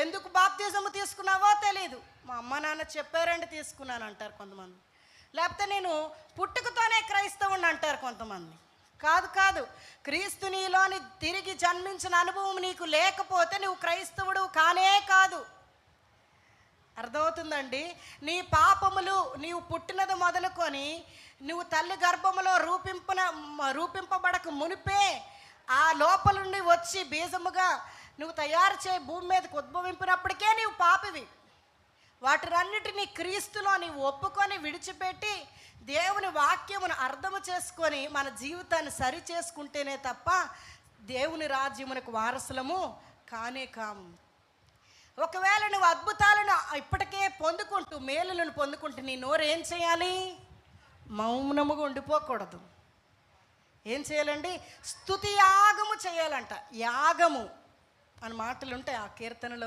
ఎందుకు బాప్తిజము తీసుకున్నావో తెలియదు. మా అమ్మ నాన్న చెప్పారండి తీసుకున్నాను అంటారు కొంతమంది. లేకపోతే నేను పుట్టుకతోనే క్రైస్తవుని అంటారు కొంతమంది. కాదు కాదు, క్రీస్తు నీలోని తిరిగి జన్మించిన అనుభవం నీకు లేకపోతే నువ్వు క్రైస్తవుడు కానే కాదు. అర్థమవుతుందండి? నీ పాపములు నీవు పుట్టినది మొదలుకొని నువ్వు తల్లి గర్భములో రూపింపబడక మునిపే ఆ లోపల నుండి వచ్చి బీజముగా నువ్వు తయారు చేయి భూమి మీదకి ఉద్భవింపినప్పటికే నీవు పాపివి. వాటినన్నిటినీ క్రీస్తులో నీవు ఒప్పుకొని విడిచిపెట్టి దేవుని వాక్యమును అర్థము చేసుకొని మన జీవితాన్ని సరి చేసుకుంటేనే తప్ప దేవుని రాజ్యమునకు వారసులము కానే కాము. ఒకవేళ నువ్వు అద్భుతాలను ఇప్పటికే పొందుకుంటూ మేలులను పొందుకుంటూ నీ నోరు ఏం చేయాలి? మౌనముగా ఉండిపోకూడదు. ఏం చేయాలండి? స్తుతి యాగము చేయాలంట. యాగము అని మాటలు ఉంటాయి ఆ కీర్తనలో.